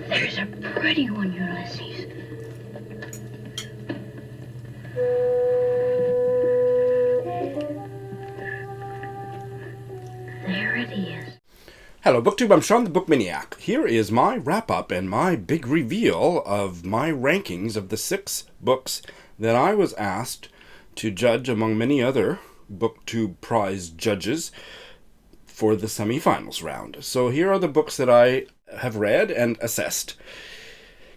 There's a pretty one, Ulysses. There it is. Hello BookTube, I'm Shawn the Book Maniac. Here is my wrap-up and my big reveal of my rankings of the 6 books that I was asked to judge among many other BookTube prize judges for the semifinals round. So here are the books that I have read and assessed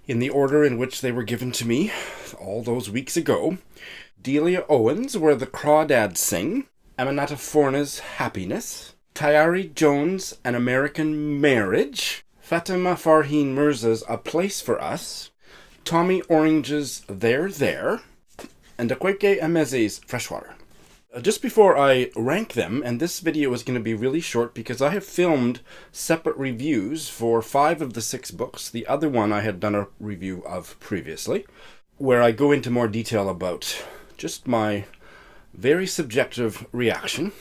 in the order in which they were given to me all those weeks ago. Delia Owens, Where the Crawdads Sing, Aminata Forna's Happiness, Tayari Jones' An American Marriage, Fatima Farheen Mirza's A Place for Us, Tommy Orange's There There, and Akweke Emeze's Freshwater. Just before I rank them, and this video is going to be really short because I have filmed separate reviews for 5 of the 6 books. The other one I had done a review of previously, where I go into more detail about just my very subjective reaction.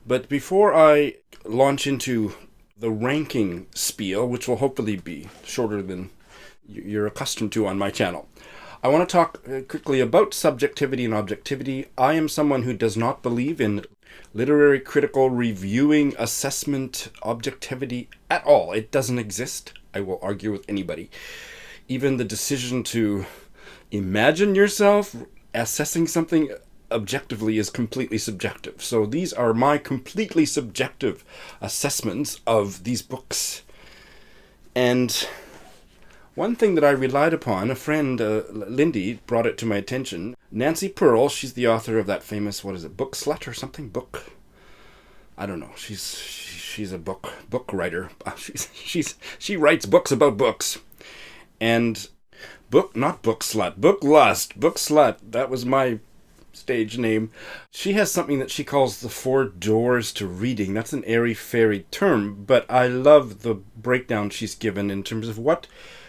But before I launch into the ranking spiel, which will hopefully be shorter than you're accustomed to on my channel, I want to talk quickly about subjectivity and objectivity. I am someone who does not believe in literary critical reviewing assessment objectivity at all. It doesn't exist. I will argue with anybody. Even the decision to imagine yourself assessing something objectively is completely subjective. So these are my completely subjective assessments of these books. And one thing that I relied upon, a friend, Lindy, brought it to my attention. Nancy Pearl, she's the author of that famous, what is it, Book Slut or something? I don't know. She's a book writer. She writes books about books. And not Book Slut, Book Lust, Book Slut, that was my stage name. She has something that she calls the 4 doors to reading. That's an airy-fairy term, but I love the breakdown she's given in terms of what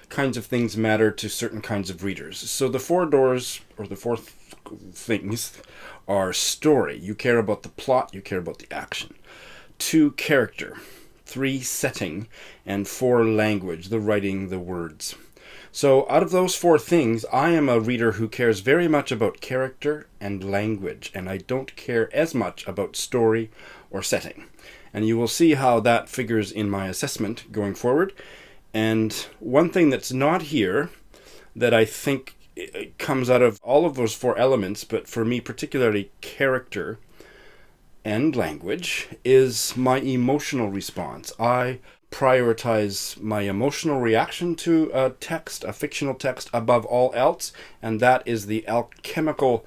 kinds of things matter to certain kinds of readers. So the 4 doors, or the 4 things, are story. You care about the plot, you care about the action. 2, character. 3, setting. And 4, language, the writing, the words. So out of those 4 things, I am a reader who cares very much about character and language, and I don't care as much about story or setting. And you will see how that figures in my assessment going forward. And one thing that's not here that I think comes out of all of those 4 elements, but for me particularly character and language, is my emotional response. I prioritize my emotional reaction to a text, a fictional text, above all else, and that is the alchemical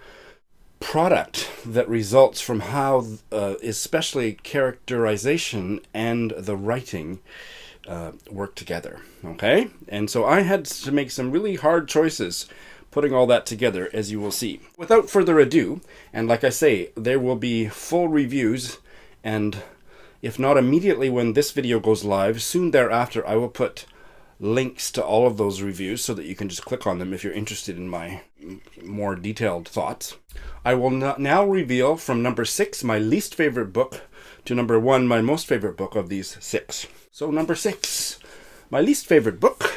product that results from how especially characterization and the writing work together. Okay? And so I had to make some really hard choices putting all that together, as you will see. Without further ado, and like I say, there will be full reviews, and if not immediately when this video goes live, soon thereafter I will put links to all of those reviews so that you can just click on them if you're interested in my more detailed thoughts. I will now reveal from number 6, my least favorite book, to number 1, my most favorite book of these 6. So number 6, my least favorite book,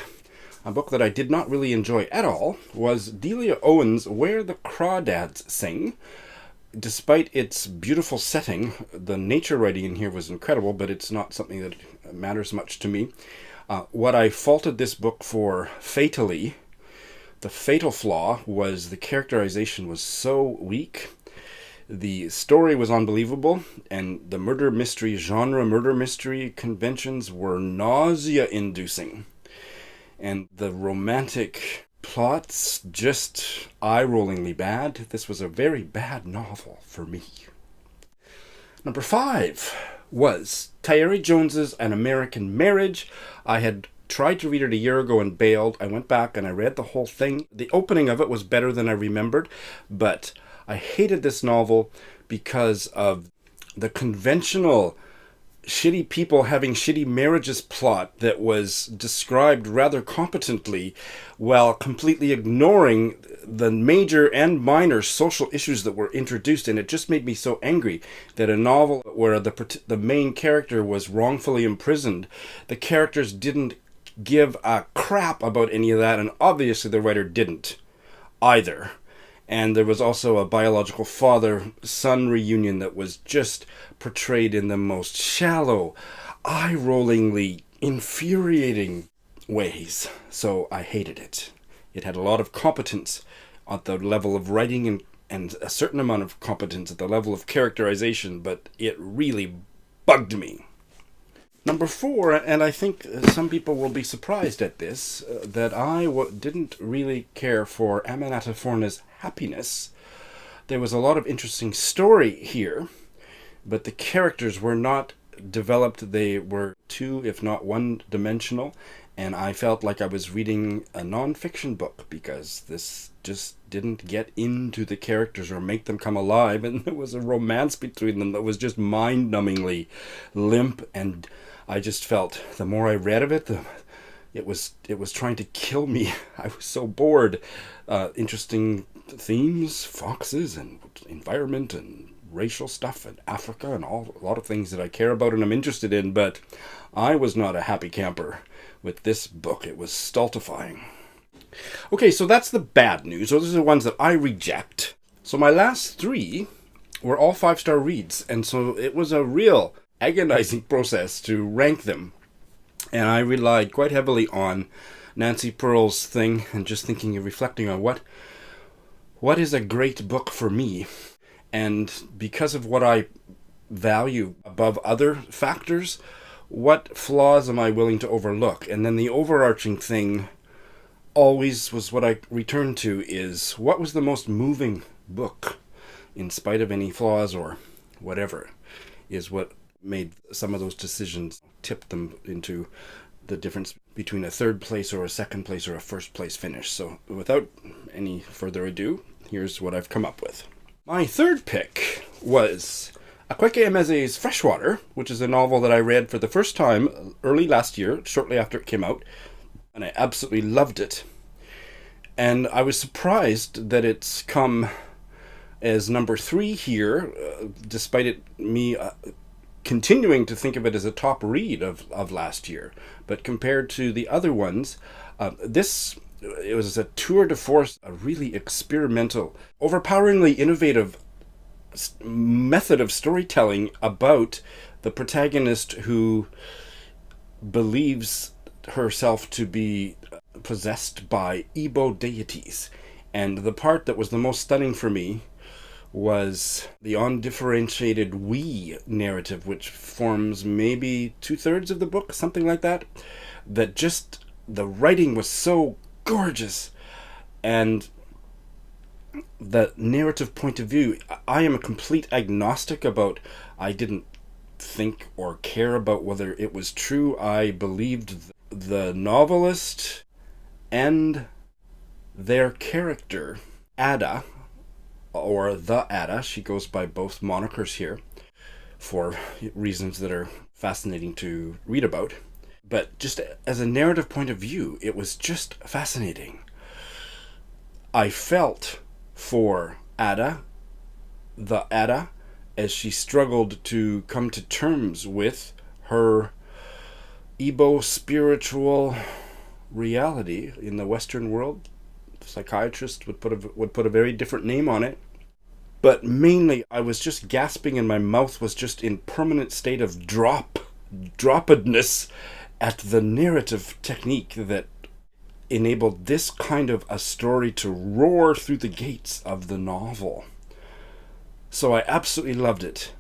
a book that I did not really enjoy at all, was Delia Owens' Where the Crawdads Sing. Despite its beautiful setting, the nature writing in here was incredible, but it's not something that matters much to me. What I faulted this book for fatally, the fatal flaw, was the characterization was so weak. The story was unbelievable, and the murder mystery conventions were nausea-inducing. And the romantic plots just eye-rollingly bad. This was a very bad novel for me. Number 5 was Tayari Jones's An American Marriage. I had tried to read it a year ago and bailed. I went back and I read the whole thing. The opening of it was better than I remembered, but I hated this novel because of the conventional shitty people having shitty marriages plot that was described rather competently while completely ignoring the major and minor social issues that were introduced. And it just made me so angry that a novel where the main character was wrongfully imprisoned, the characters didn't give a crap about any of that, and obviously the writer didn't either. And there was also a biological father-son reunion that was just portrayed in the most shallow, eye-rollingly infuriating ways. So I hated it. It had a lot of competence at the level of writing and a certain amount of competence at the level of characterization, but it really bugged me. Number 4, and I think some people will be surprised at this, that I didn't really care for Aminata Forna's happiness. There was a lot of interesting story here, but the characters were not developed. They were two, if not one-dimensional, and I felt like I was reading a non-fiction book because this just didn't get into the characters or make them come alive, and there was a romance between them that was just mind-numbingly limp, and I just felt the more I read of it, it was trying to kill me. I was so bored. Interesting themes, foxes and environment and racial stuff and Africa and a lot of things that I care about and I'm interested in, but I was not a happy camper with this book. It was stultifying. Okay, so that's the bad news. Those are the ones that I reject. So my last 3 were all 5-star reads, and so it was a real agonizing process to rank them, and I relied quite heavily on Nancy Pearl's thing and just thinking and reflecting on what is a great book for me, and because of what I value above other factors, what flaws am I willing to overlook? And then the overarching thing always was what I returned to is what was the most moving book in spite of any flaws or whatever, is what made some of those decisions, tipped them into the difference between a 3rd place or a 2nd place or a 1st place finish. So without any further ado, here's what I've come up with. My 3rd pick was Akweke Emeze's Freshwater, which is a novel that I read for the first time early last year, shortly after it came out, and I absolutely loved it. And I was surprised that it's come as number 3 here, despite me continuing to think of it as a top read of last year. But compared to the other ones, it was a tour de force, a really experimental, overpoweringly innovative method of storytelling about the protagonist who believes herself to be possessed by Igbo deities. And the part that was the most stunning for me was the undifferentiated we narrative, which forms maybe 2/3 of the book, something like that. That just, the writing was so gorgeous, and the narrative point of view, I am a complete agnostic about, I didn't think or care about whether it was true. I believed the novelist and their character, Ada, or the Ada, she goes by both monikers here for reasons that are fascinating to read about. But just as a narrative point of view, it was just fascinating. I felt for Ada, the Ada, as she struggled to come to terms with her Igbo spiritual reality in the Western world. Psychiatrist would put a very different name on it. But mainly, I was just gasping and my mouth was just in permanent state of droppedness at the narrative technique that enabled this kind of a story to roar through the gates of the novel. So I absolutely loved it.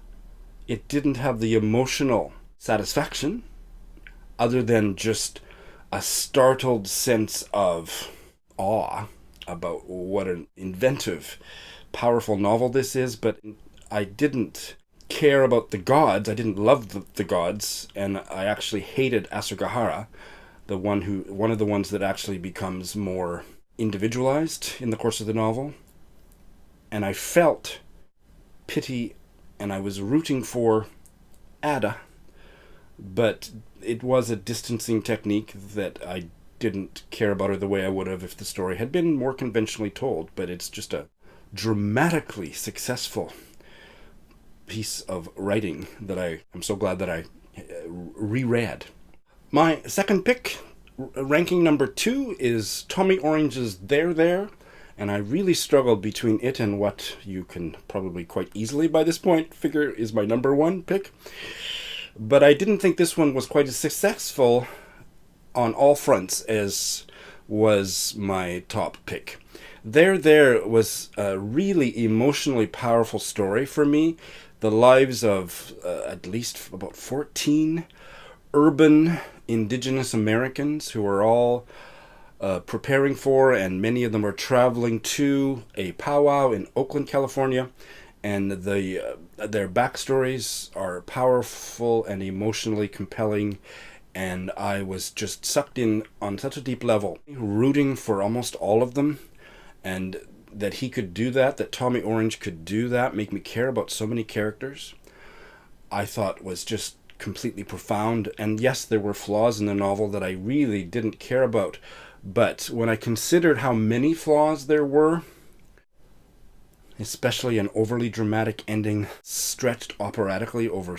It didn't have the emotional satisfaction other than just a startled sense of awe about what an inventive, powerful novel this is, but I didn't care about the gods. I didn't love the gods, and I actually hated Asagahara, one of the ones that actually becomes more individualized in the course of the novel. And I felt pity, and I was rooting for Ada, but it was a distancing technique that I didn't care about her the way I would have if the story had been more conventionally told. But it's just a dramatically successful piece of writing that I am so glad that I reread. My second pick, ranking number 2, is Tommy Orange's There There, and I really struggled between it and what you can probably quite easily by this point figure is my number 1 pick. But I didn't think this one was quite as successful on all fronts as was my top pick. There There was a really emotionally powerful story for me. The lives of at least about 14 urban indigenous Americans who are all preparing for, and many of them are traveling to, a powwow in Oakland, California. And their backstories are powerful and emotionally compelling. And I was just sucked in on such a deep level, rooting for almost all of them. And that he could do that Tommy Orange could do that, make me care about so many characters, I thought was just completely profound. And yes, there were flaws in the novel that I really didn't care about. But when I considered how many flaws there were, especially an overly dramatic ending stretched operatically over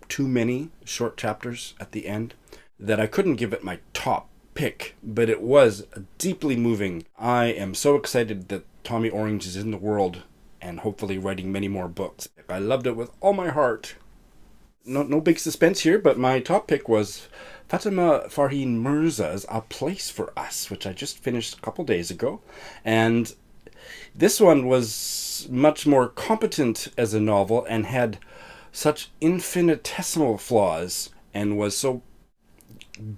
too many short chapters at the end, that I couldn't give it my top pick, but it was deeply moving. I am so excited that Tommy Orange is in the world and hopefully writing many more books. I loved it with all my heart. No big suspense here, but my top pick was Fatima Farheen Mirza's A Place for Us, which I just finished a couple days ago. And this one was much more competent as a novel and had such infinitesimal flaws and was so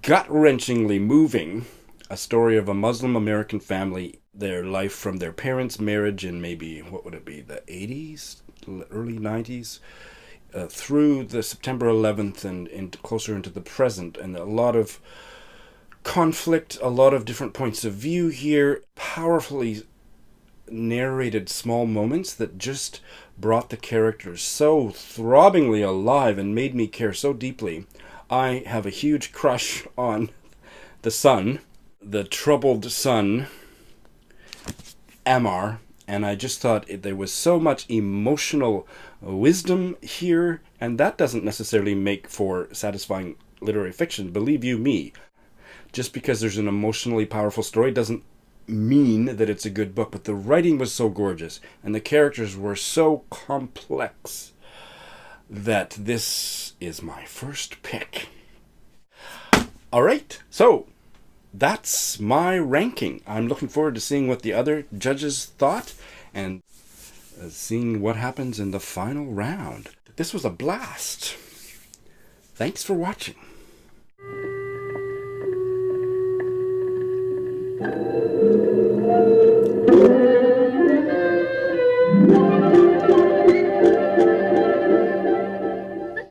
gut-wrenchingly moving. A story of a Muslim American family, their life from their parents' marriage in maybe, what would it be, the 80s, early 90s, through the September 11th and closer into the present, and a lot of conflict, a lot of different points of view here, powerfully narrated small moments that just brought the characters so throbbingly alive and made me care so deeply. I have a huge crush on the son, the troubled son, Amar, and I just thought there was so much emotional wisdom here, and that doesn't necessarily make for satisfying literary fiction, believe you me. Just because there's an emotionally powerful story doesn't mean that it's a good book, but the writing was so gorgeous, and the characters were so complex that this is my first pick. All right, so that's my ranking. I'm looking forward to seeing what the other judges thought and seeing what happens in the final round. This was a blast. Thanks for watching.